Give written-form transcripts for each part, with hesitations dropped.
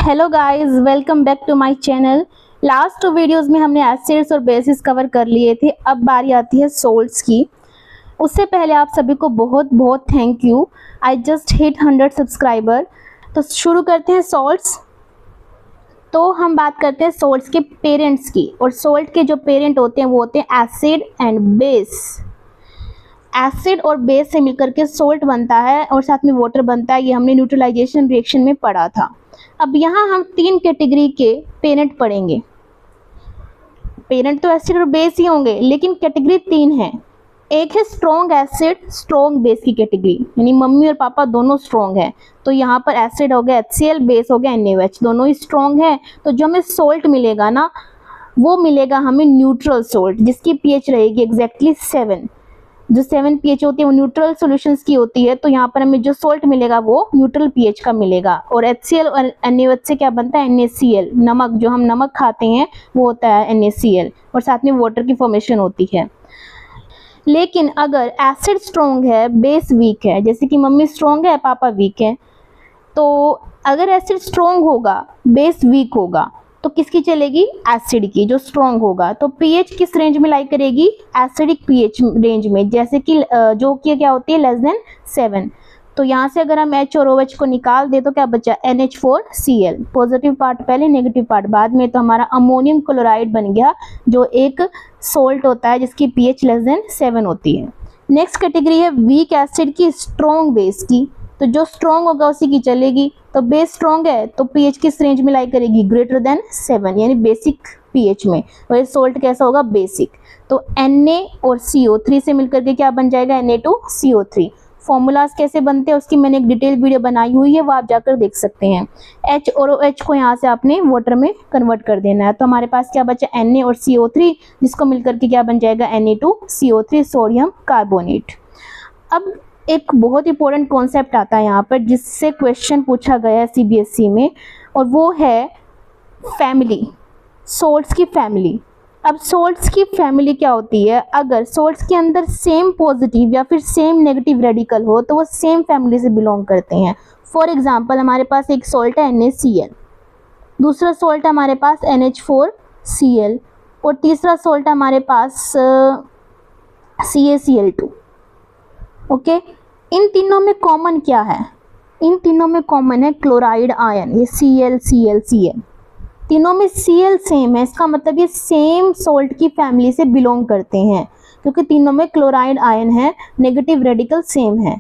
Hello guys, welcome back to my channel. Last 2 videos में हमने acids और basis cover कर लिए थे। अब बारी आती है सोल्ट्स की। उससे पहले आप सभी को बहुत बहुत thank you. I just hit 100 subscriber. तो शुरू करते हैं सोल्ट्स। तो हम बात करते हैं सोल्ट्स के पेरेंट्स की, और सोल्ट के जो पेरेंट होते हैं वो होते हैं एसिड एंड बेस। एसिड और बेस से मिलकर के सोल्ट बनता है और साथ में वाटर बनता है। ये हमने न्यूट्रलाइजेशन रिएक्शन में पढ़ा था। अब यहाँ हम 3 कैटेगरी के पेरेंट पढ़ेंगे। पेरेंट तो एसिड और बेस ही होंगे, लेकिन कैटेगरी 3 है। एक है स्ट्रॉन्ग एसिड, स्ट्रॉन्ग बेस की कैटेगरी, यानी मम्मी और पापा दोनों स्ट्रॉन्ग है। तो यहाँ पर एसिड हो गया HCl, बेस हो गया NaOH, दोनों ही स्ट्रॉन्ग है। तो जो हमें सोल्ट मिलेगा ना, वो मिलेगा हमें न्यूट्रल सोल्ट, जिसकी pH रहेगी एग्जैक्टली 7। जो 7 pH होती है वो न्यूट्रल सॉल्यूशंस की होती है। तो यहाँ पर हमें जो सोल्ट मिलेगा वो न्यूट्रल pH का मिलेगा। और HCl और NaOH से क्या बनता है? NaCl। नमक, जो हम नमक खाते हैं वो होता है NaCl, और साथ में वाटर की फॉर्मेशन होती है। लेकिन अगर एसिड स्ट्रॉन्ग है, बेस वीक है, जैसे कि मम्मी स्ट्रॉन्ग है, पापा वीक है, तो अगर एसिड स्ट्रॉन्ग होगा, बेस वीक होगा, तो किसकी चलेगी? एसिड की, जो स्ट्रॉन्ग होगा। तो pH किस रेंज में लाई करेगी? एसिडिक pH रेंज में, जैसे कि जो कि क्या होती है <7। तो यहाँ से अगर हम H और OH को निकाल दे तो क्या बचा? NH4Cl। पॉजिटिव पार्ट पहले, नेगेटिव पार्ट बाद में। तो हमारा अमोनियम क्लोराइड बन गया, जो एक सोल्ट होता है जिसकी pH <7 होती है। नेक्स्ट कैटेगरी है वीक एसिड की, स्ट्रॉन्ग बेस की। तो जो स्ट्रॉन्ग होगा उसी की चलेगी। तो बेस स्ट्रॉन्ग है तो pH किस रेंज में लाई करेगी? <7, यानी बेसिक pH में। और ये सोल्ट कैसा होगा? बेसिक। तो Na और CO3 से मिलकर के क्या बन जाएगा? Na2CO3। फॉर्मूलाज कैसे बनते हैं उसकी मैंने एक डिटेल वीडियो बनाई हुई है, वो आप जाकर देख सकते हैं। H और OH को यहाँ से आपने वाटर में कन्वर्ट कर देना है। तो हमारे पास क्या बचा? Na और CO3, जिसको मिलकर के क्या बन जाएगा? Na2CO3, sodium carbonate. अब एक बहुत इंपॉर्टेंट कॉन्सेप्ट आता है यहाँ पर, जिससे क्वेश्चन पूछा गया है CBSE में, और वो है फैमिली, सोल्ट्स की फैमिली। अब सोल्ट्स की फैमिली क्या होती है? अगर सोल्ट्स के अंदर सेम पॉजिटिव या फिर सेम नेगेटिव रेडिकल हो तो वो सेम फैमिली से बिलोंग करते हैं। फॉर एग्जांपल, हमारे पास एक सोल्ट है NaCl, दूसरा सोल्ट हमारे पास NH4Cl, और तीसरा सोल्ट हमारे पास CaCl2। ओके, इन तीनों में कॉमन क्या है? इन तीनों में कॉमन है क्लोराइड आयन। ये Cl तीनों में Cl सेम है। इसका मतलब ये सेम सोल्ट की फैमिली से बिलोंग करते हैं, क्योंकि तीनों में क्लोराइड आयन है, नेगेटिव रेडिकल सेम है।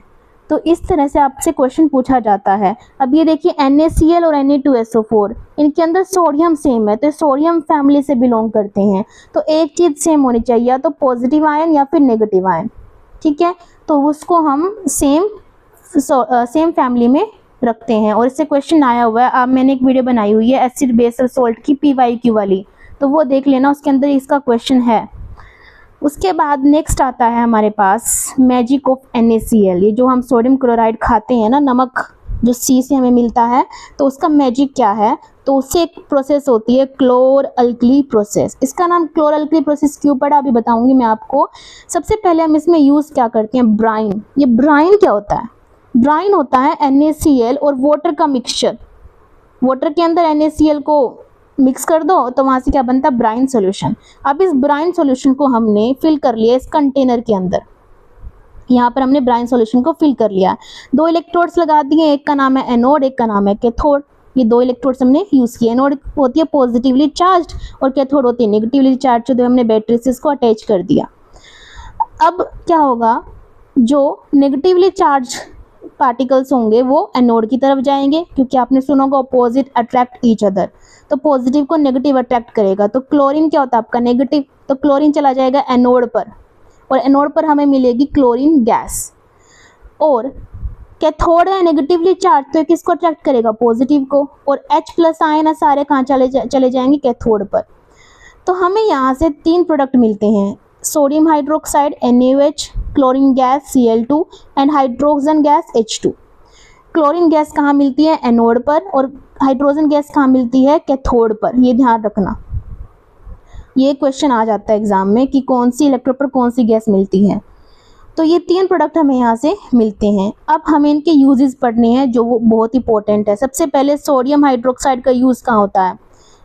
तो इस तरह से आपसे क्वेश्चन पूछा जाता है। अब ये देखिए NaCl और Na2SO4, इनके अंदर सोडियम सेम है, तो सोडियम फैमिली से बिलोंग करते हैं। तो एक चीज़ सेम होनी चाहिए, या तो पॉजिटिव आयन या फिर नेगेटिव आयन। ठीक है, तो उसको हम सेम फैमिली में रखते हैं। और इससे क्वेश्चन आया हुआ है। अब मैंने एक वीडियो बनाई हुई है एसिड बेस और सोल्ट की PYQ वाली, तो वो देख लेना, उसके अंदर इसका क्वेश्चन है। उसके बाद नेक्स्ट आता है हमारे पास मैजिक ऑफ NaCl। ये जो हम सोडियम क्लोराइड खाते हैं ना, नमक जो C से हमें मिलता है, तो उसका मैजिक क्या है? तो उससे एक प्रोसेस होती है क्लोर अल्कली प्रोसेस। इसका नाम क्लोर अल्कली प्रोसेस क्यों पड़ा अभी बताऊंगी मैं आपको। सबसे पहले हम इसमें यूज़ क्या करते हैं? ब्राइन। ये ब्राइन क्या होता है? ब्राइन होता है NaCl और वाटर का मिक्सचर। वाटर के अंदर NaCl को मिक्स कर दो तो वहाँ से क्या बनता है? Brine solution. अब इस ब्राइन सॉल्यूशन को हमने फिल कर लिया इस कंटेनर के अंदर। यहाँ पर हमने ब्राइन सॉल्यूशन को फिल कर लिया। 2 इलेक्ट्रोड्स लगा दिए, एक का नाम है एनोड, एक का नाम है कैथोड। ये 2 इलेक्ट्रोड्स हमने यूज़ किए। एनोड होती है पॉजिटिवली चार्ज और कैथोड होती है नेगेटिवली चार्ज, तो हमने बैटरी से इसको अटैच कर दिया। अब क्या होगा? जो नेगेटिवली चार्ज पार्टिकल्स होंगे वो एनोड की तरफ जाएंगे, क्योंकि आपने सुना होगा अपोजिट अट्रैक्ट ईच अदर। तो पॉजिटिव को नेगेटिव अट्रैक्ट करेगा। तो क्लोरीन क्या होता है आपका? नेगेटिव, तो क्लोरीन चला जाएगा एनोड पर, और एनोड पर हमें मिलेगी क्लोरीन गैस। और कैथोड है नेगेटिवली चार्ज, तो किसको अट्रैक्ट करेगा? पॉजिटिव को। और H+ आयन है सारे कहाँ चले जाएंगे? कैथोड पर। तो हमें यहाँ से 3 प्रोडक्ट मिलते हैं, sodium hydroxide NaOH, chlorine gas Cl2 and hydrogen gas H2। Chlorine gas कहाँ मिलती है? एनोड पर, और हाइड्रोजन गैस कहाँ मिलती है? कैथोड पर। ये ध्यान रखना, ये क्वेश्चन आ जाता है एग्जाम में कि कौन सी इलेक्ट्रोड पर कौन सी गैस मिलती है। तो तो ये 3 प्रोडक्ट हमें यहाँ से मिलते हैं। अब हमें इनके यूजेस पढ़ने हैं जो वो बहुत इंपॉर्टेंट है। सबसे पहले सोडियम हाइड्रोक्साइड का यूज़ कहाँ होता है?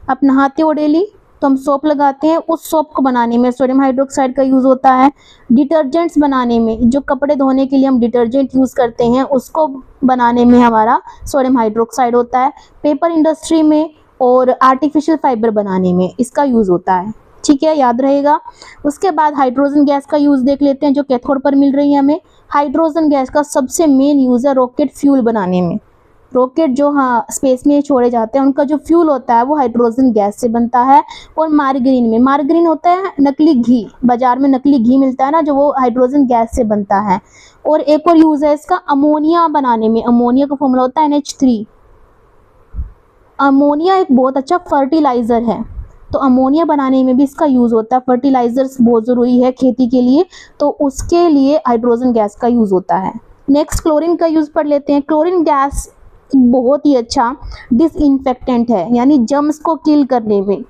आप नहाते हो डेली तो हम सोप लगाते हैं, उस सोप को बनाने में सोडियम हाइड्रोक्साइड का यूज़ होता है। डिटर्जेंट्स बनाने में, जो कपड़े धोने के लिए हम डिटर्जेंट यूज़ करते हैं उसको बनाने में हमारा सोडियम हाइड्रोक्साइड होता है। पेपर इंडस्ट्री में और आर्टिफिशियल फाइबर बनाने में इसका यूज़ होता है। ठीक है, याद रहेगा। उसके बाद हाइड्रोजन गैस का यूज़ देख लेते हैं जो कैथोड पर मिल रही है हमें। हाइड्रोजन गैस का सबसे मेन यूज़ है रॉकेट फ्यूल बनाने में। रॉकेट जो स्पेस में छोड़े जाते हैं उनका जो फ्यूल होता है वो हाइड्रोजन गैस से बनता है। और मार्गरीन में, मार्गरीन होता है नकली घी, बाजार में नकली घी मिलता है ना, जो वो हाइड्रोजन गैस से बनता है। और एक और यूज़ है इसका अमोनिया बनाने में। अमोनिया का फॉर्मूला होता है NH3। अमोनिया एक बहुत अच्छा फर्टिलाइज़र है, तो अमोनिया बनाने में भी इसका यूज़ होता है। फर्टिलाइजर्स बहुत ज़रूरी है खेती के लिए, तो उसके लिए हाइड्रोजन गैस का यूज़ होता है। नेक्स्ट क्लोरीन का यूज़ पढ़ लेते हैं। क्लोरीन गैस बहुत ही अच्छा डिसइंफेक्टेंट है, यानी जर्म्स को किल करने में,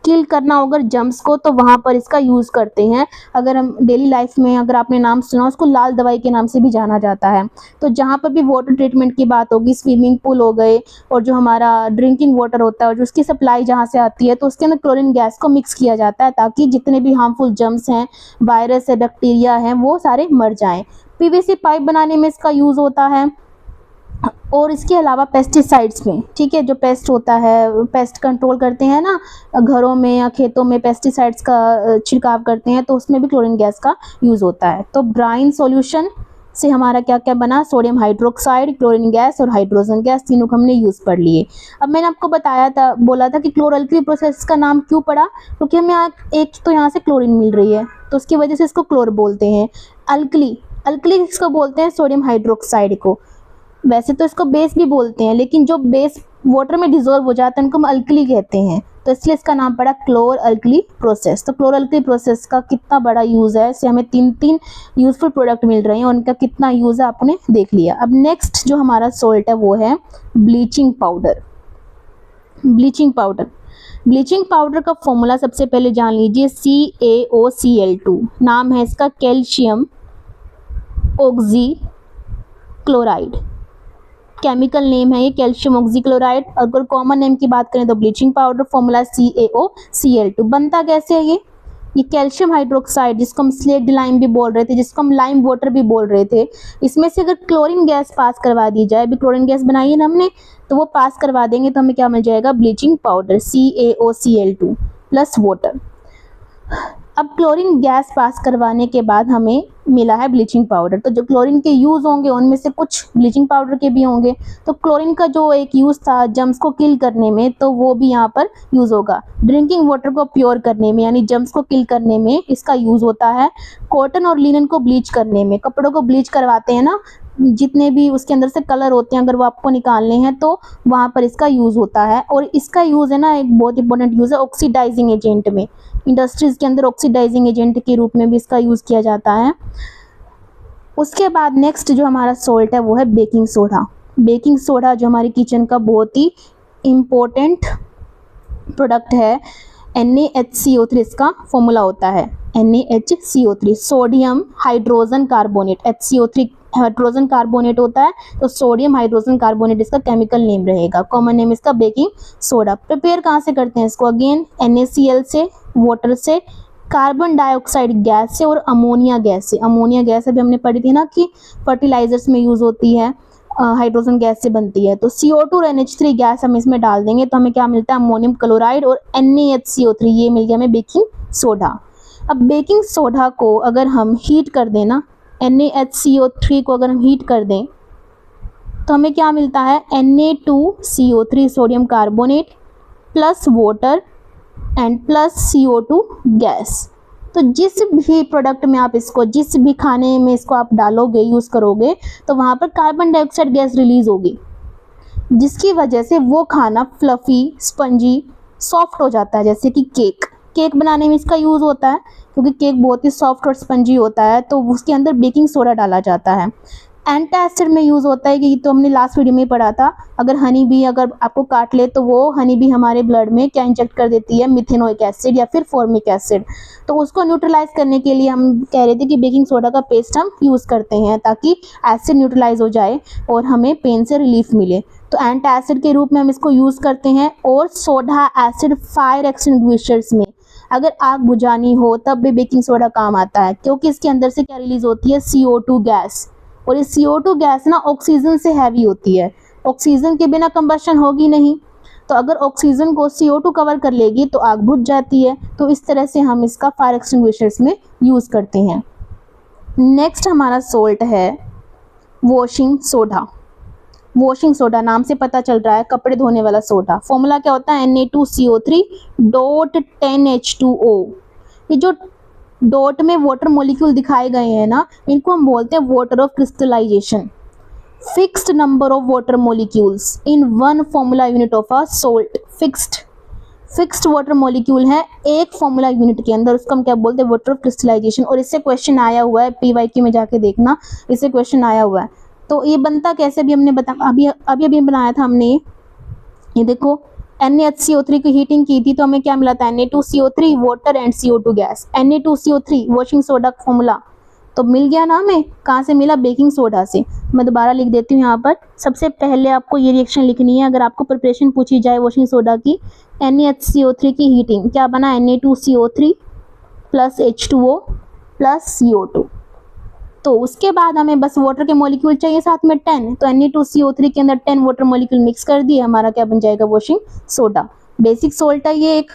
किल करना होगा जर्म्स को तो वहाँ पर इसका यूज़ करते हैं। अगर हम डेली लाइफ में, अगर आपने नाम सुना, उसको लाल दवाई के नाम से भी जाना जाता है। तो जहाँ पर भी वाटर ट्रीटमेंट की बात होगी, स्विमिंग पूल हो गए और जो हमारा ड्रिंकिंग वाटर होता है और जो उसकी सप्लाई जहाँ से आती है, तो उसके अंदर क्लोरीन गैस को मिक्स किया जाता है ताकि जितने भी हार्मफुल जर्म्स हैं, वायरस है, बैक्टीरिया हैं, वो सारे मर जाएँ। PVC पाइप बनाने में इसका यूज़ होता है। और इसके अलावा पेस्टिसाइड्स में, ठीक है, जो पेस्ट होता है, पेस्ट कंट्रोल करते हैं ना घरों में या खेतों में, पेस्टिसाइड्स का छिड़काव करते हैं, तो उसमें भी क्लोरीन गैस का यूज़ होता है। तो ब्राइन सॉल्यूशन से हमारा क्या क्या बना? सोडियम हाइड्रोक्साइड, क्लोरीन गैस और हाइड्रोजन गैस, तीनों को हमने यूज़ पढ़ लिए। अब मैंने आपको बताया था, बोला था कि क्लोरल्कली प्रोसेस का नाम क्यों पड़ा? क्योंकि हमें एक तो यहाँ से क्लोरीन मिल रही है तो उसकी वजह से इसको क्लोर बोलते हैं। अल्कली, अल्कली इसको बोलते हैं सोडियम हाइड्रोक्साइड को। वैसे तो इसको बेस भी बोलते हैं, लेकिन जो बेस वाटर में डिजोल्व हो जाता है उनको हम अल्कली कहते हैं, तो इसलिए इसका नाम पड़ा क्लोर अल्कली प्रोसेस। तो क्लोर अल्कली प्रोसेस का कितना बड़ा यूज़ है, इससे हमें 3 यूजफुल प्रोडक्ट मिल रहे हैं, उनका कितना यूज़ है आपने देख लिया। अब नेक्स्ट जो हमारा सॉल्ट है वो है bleaching powder. Bleaching powder, bleaching powder का फॉर्मूला सबसे पहले जान लीजिए, CaOCl2। नाम है इसका calcium oxy chloride, chemical name है ये कैल्शियम ऑक्सीक्लोराइड। अगर कॉमन नेम की बात करें तो ब्लीचिंग पाउडर, फॉर्मूला CaOCl2। बनता कैसे है ये कैल्शियम हाइड्रोक्साइड, जिसको हम स्लेट लाइम भी बोल रहे थे, जिसको हम लाइम वाटर भी बोल रहे थे, इसमें से अगर क्लोरीन गैस पास करवा दी जाए, अभी क्लोरीन गैस बनाई है ना हमने, तो वो पास करवा देंगे तो हमें क्या मिल जाएगा? Bleaching powder, CaOCl2 plus water. अब क्लोरीन गैस पास करवाने के बाद हमें मिला है ब्लीचिंग पाउडर। तो जो क्लोरीन के यूज़ होंगे उनमें से कुछ ब्लीचिंग पाउडर के भी होंगे। तो क्लोरीन का जो एक यूज़ था जर्म्स को किल करने में, तो वो भी यहाँ पर यूज़ होगा। ड्रिंकिंग वाटर को प्योर करने में, यानी जर्म्स को किल करने में इसका यूज़ होता है। कॉटन और लिनन को ब्लीच करने में, कपड़ों को ब्लीच करवाते हैं ना, जितने भी उसके अंदर से कलर होते हैं अगर वो आपको निकालने हैं तो वहाँ पर इसका यूज़ होता है। और इसका यूज़ है ना, एक बहुत इंपॉर्टेंट यूज़ है ऑक्सीडाइजिंग एजेंट में। इंडस्ट्रीज़ के अंदर ऑक्सीडाइजिंग एजेंट के रूप में भी इसका यूज़ किया जाता है। उसके बाद नेक्स्ट जो हमारा सॉल्ट है वो है बेकिंग सोडा। बेकिंग सोडा जो हमारी किचन का बहुत ही इम्पोर्टेंट प्रोडक्ट है। NaHCO3 इसका फॉर्मूला होता है, NaHCO3 sodium hydrogen carbonate. HCO3 hydrogen carbonate होता है, तो सोडियम हाइड्रोजन कार्बोनेट इसका केमिकल नेम रहेगा। कॉमन नेम इसका बेकिंग सोडा। प्रिपेयर कहाँ से करते हैं इसको? अगेन NaCl से, वाटर से, कार्बन डाइऑक्साइड गैस से और अमोनिया गैस से। अमोनिया गैस अभी हमने पढ़ी थी ना कि फर्टिलाइजर्स में यूज़ होती है, हाइड्रोजन गैस से बनती है। तो CO2 और NH3 गैस हम इसमें डाल देंगे तो हमें क्या मिलता है? अमोनियम क्लोराइड और NaHCO3, ये मिल गया हमें बेकिंग सोडा। अब बेकिंग सोडा को अगर हम हीट कर दें ना, NaHCO3 को अगर हम हीट कर दें तो हमें क्या मिलता है? Na2CO3 sodium carbonate plus water and plus CO2 gas. तो जिस भी प्रोडक्ट में आप इसको, जिस भी खाने में इसको आप डालोगे, यूज़ करोगे, तो वहाँ पर कार्बन डाइऑक्साइड गैस रिलीज़ होगी, जिसकी वजह से वो खाना फ्लफ़ी, स्पंजी, सॉफ्ट हो जाता है। जैसे कि केक बनाने में इसका यूज़ होता है, क्योंकि केक बहुत ही सॉफ्ट और स्पंजी होता है, तो उसके अंदर बेकिंग सोडा डाला जाता है। एंटासिड में यूज़ होता है कि तो हमने लास्ट वीडियो में पढ़ा था, अगर हनी बी अगर आपको काट ले तो वो हनी बी हमारे ब्लड में क्या इंजेक्ट कर देती है, मिथेनोइक एसिड या फिर फॉर्मिक एसिड। तो उसको न्यूट्रलाइज करने के लिए हम कह रहे थे कि बेकिंग सोडा का पेस्ट हम यूज़ करते हैं ताकि एसिड न्यूट्रलाइज हो जाए और हमें पेन से रिलीफ मिले। तो एंटासिड के रूप में हम इसको यूज़ करते हैं। और सोडा एसिड फायर एक्सटिंग्विशर्स में अगर आग बुझानी हो तब भी बेकिंग सोडा काम आता है, क्योंकि इसके अंदर से क्या रिलीज होती है, CO2 गैस। और ये CO2 गैस ना ऑक्सीजन से हैवी होती है, ऑक्सीजन के बिना कंबशन होगी नहीं। तो अगर ऑक्सीजन को CO2 कवर कर लेगी तो आग बुझ जाती है। तो इस तरह से हम इसका फायर एक्सटिंग्विशर्स में यूज़ करते हैं। नेक्स्ट हमारा सोल्ट है वॉशिंग सोडा। वॉशिंग सोडा नाम से पता चल रहा है कपड़े धोने वाला सोडा। फॉर्मूला क्या होता है, Na2CO3.10H2O। ये जो डॉट में वाटर मॉलिक्यूल दिखाए गए हैं ना, इनको हम बोलते हैं water of crystallization. Fixed number of water molecules in one formula unit of a salt. Fixed water molecule है एक फॉर्मूला यूनिट के अंदर, उसको हम क्या बोलते हैं, वाटर ऑफ क्रिस्टलाइजेशन। और इससे क्वेश्चन आया हुआ है, PYQ में जाके देखना, इससे क्वेश्चन आया हुआ है। तो ये बनता कैसे भी हमने अभी बनाया था हमने। ये देखो NaHCO3 की हीटिंग की थी तो हमें क्या मिला था, Na2CO3 water and CO2 gas. Na2CO3 washing soda का फॉर्मूला तो मिल गया ना हमें, कहाँ से मिला, बेकिंग सोडा से। मैं दोबारा लिख देती हूँ यहाँ पर। सबसे पहले आपको ये रिएक्शन लिखनी है अगर आपको प्रिपरेशन पूछी जाए वॉशिंग सोडा की। NaHCO3 की हीटिंग क्या बना, Na2CO3 plus H2O plus CO2। तो उसके बाद हमें बस वाटर के मॉलिक्यूल चाहिए साथ में 10। तो Na2CO3 के अंदर 10 वाटर मॉलिक्यूल मिक्स कर दिए, हमारा क्या बन जाएगा, वॉशिंग सोडा। बेसिक सोल्ट है ये एक,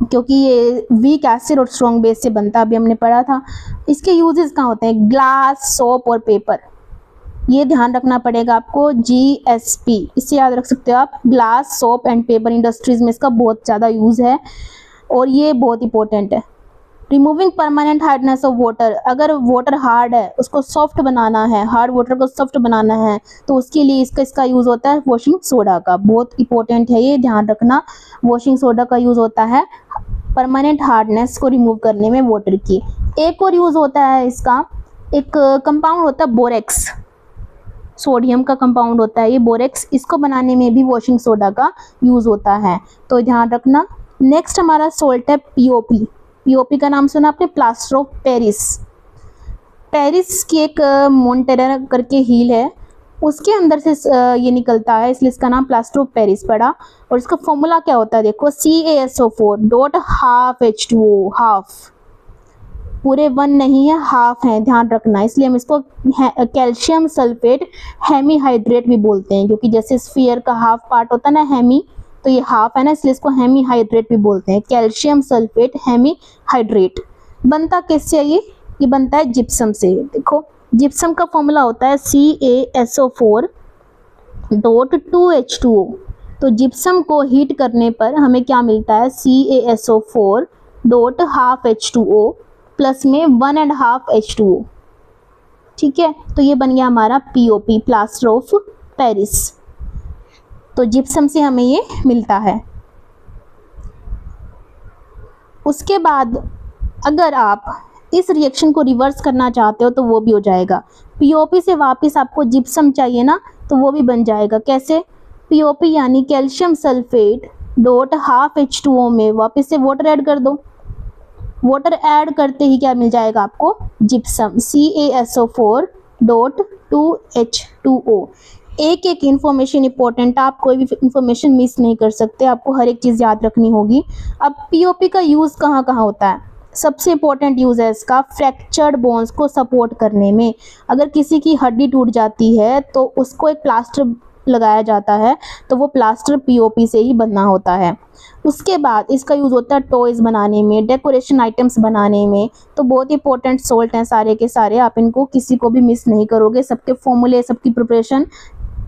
क्योंकि ये वीक एसिड और स्ट्रॉन्ग बेस से बनता है, अभी हमने पढ़ा था। इसके यूजेस कहाँ होते हैं, ग्लास, सोप और पेपर। ये ध्यान रखना पड़ेगा आपको, GSP इससे याद रख सकते हो आप। Glass, soap and paper industries में इसका बहुत ज़्यादा यूज़ है और ये बहुत इंपॉर्टेंट है। Removing permanent hardness of water. अगर वाटर हार्ड है उसको सॉफ्ट बनाना है, हार्ड वाटर को सॉफ्ट बनाना है तो उसके लिए इसका यूज़ होता है वॉशिंग सोडा का। बहुत इंपॉर्टेंट है ये, ध्यान रखना। वॉशिंग सोडा का यूज़ होता है परमानेंट हार्डनेस को रिमूव करने में वाटर की। एक और यूज़ होता है इसका, एक कंपाउंड होता है बोरेक्स, सोडियम का कंपाउंड होता है ये बोरेक्स, इसको बनाने में भी वॉशिंग सोडा का यूज़ होता है, तो ध्यान रखना। नेक्स्ट हमारा सोल्ट है POP। POP का नाम सुना आपने, प्लास्टर ऑफ पेरिस। पेरिस की एक मोन्टेरा करके हील है, उसके अंदर से ये निकलता है, इसलिए इसका नाम प्लास्टर ऑफ पेरिस पड़ा। और इसका फॉर्मूला क्या होता है, देखो CaSO4.12H2O, हाफ, पूरे 1 नहीं है, हाफ है, ध्यान रखना। इसलिए हम इसको कैल्शियम सल्फेट हेमीहाइड्रेट भी बोलते हैं, क्योंकि जैसे स्फीयर का हाफ पार्ट होता है ना हेमी, तो ये हाफ है ना, इसलिए इसको हेमीहाइड्रेट भी बोलते हैं, कैल्शियम सल्फेट हेमीहाइड्रेट। बनता किससे ये बनता है जिप्सम से। देखो जिप्सम का फॉर्मूला होता है CaSO4.2H2O। तो जिप्सम को हीट करने पर हमें क्या मिलता है, CaSO4.12H2O प्लस में 1.5H2O। ठीक है, तो ये बन गया हमारा POP, प्लास्टर ऑफ पेरिस। तो जिप्सम से हमें ये मिलता है। उसके बाद अगर आप इस रिएक्शन को रिवर्स करना चाहते हो तो वो भी हो जाएगा। POP से वापस आपको जिप्सम चाहिए ना, तो वो भी बन जाएगा। कैसे, POP यानी कैल्शियम सल्फेट .12H2O में वापस से वाटर ऐड कर दो, वाटर ऐड करते ही क्या मिल जाएगा आपको, जिप्सम, CaSO4.2H2O। एक एक इन्फॉर्मेशन इंपॉर्टेंट, आप कोई भी इन्फॉर्मेशन मिस नहीं कर सकते, आपको हर एक चीज़ याद रखनी होगी। अब POP का यूज़ कहाँ कहाँ होता है, सबसे इंपॉर्टेंट यूज़ है इसका फ्रैक्चर्ड बोन्स को सपोर्ट करने में। अगर किसी की हड्डी टूट जाती है तो उसको एक प्लास्टर लगाया जाता है, तो वो प्लास्टर POP से ही बनना होता है। उसके बाद इसका यूज़ होता है टॉयज़ बनाने में, डेकोरेशन आइटम्स बनाने में। तो बहुत इंपॉर्टेंट सोल्ट हैं सारे के सारे, आप इनको किसी को भी मिस नहीं करोगे। सबके फॉर्मूले, सबकी प्रिपरेशन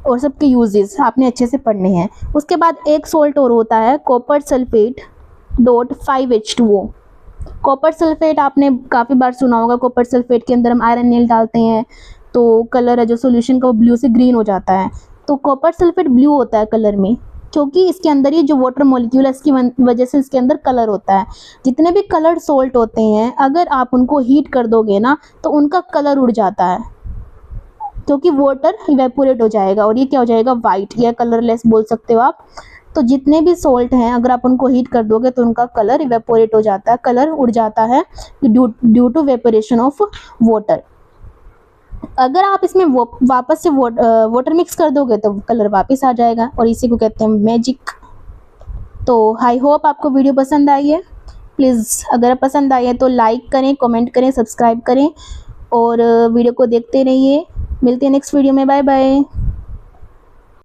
और सबके यूजेस आपने अच्छे से पढ़ने हैं। उसके बाद एक सोल्ट और होता है copper sulphate .5H2O। Copper sulphate आपने काफ़ी बार सुना होगा, कॉपर सल्फेट के अंदर हम आयरन नील डालते हैं तो कलर है जो सोल्यूशन का वो ब्लू से ग्रीन हो जाता है। तो कॉपर सल्फेट ब्लू होता है कलर में, क्योंकि इसके अंदर ये जो वाटर मॉलिक्यूल है इसकी वजह से इसके अंदर कलर होता है। जितने भी कलर्ड सोल्ट होते हैं अगर आप उनको हीट कर दोगे ना तो उनका कलर उड़ जाता है। क्योंकि वाटर इवेपोरेट हो जाएगा और ये क्या हो जाएगा, वाइट या कलरलेस बोल सकते हो आप। तो जितने भी सॉल्ट हैं अगर आप उनको हीट कर दोगे तो उनका कलर इवेपोरेट हो जाता है, कलर उड़ जाता है due to evaporation of water. अगर आप इसमें वापस से वाटर मिक्स कर दोगे तो कलर वापस आ जाएगा और इसी को कहते हैं मैजिक। तो आई होप आपको वीडियो पसंद आई है। प्लीज़ अगर पसंद आई है तो लाइक करें, कमेंट करें, सब्सक्राइब करें और वीडियो को देखते रहिए। मिलते हैं नेक्स्ट वीडियो में। Bye bye.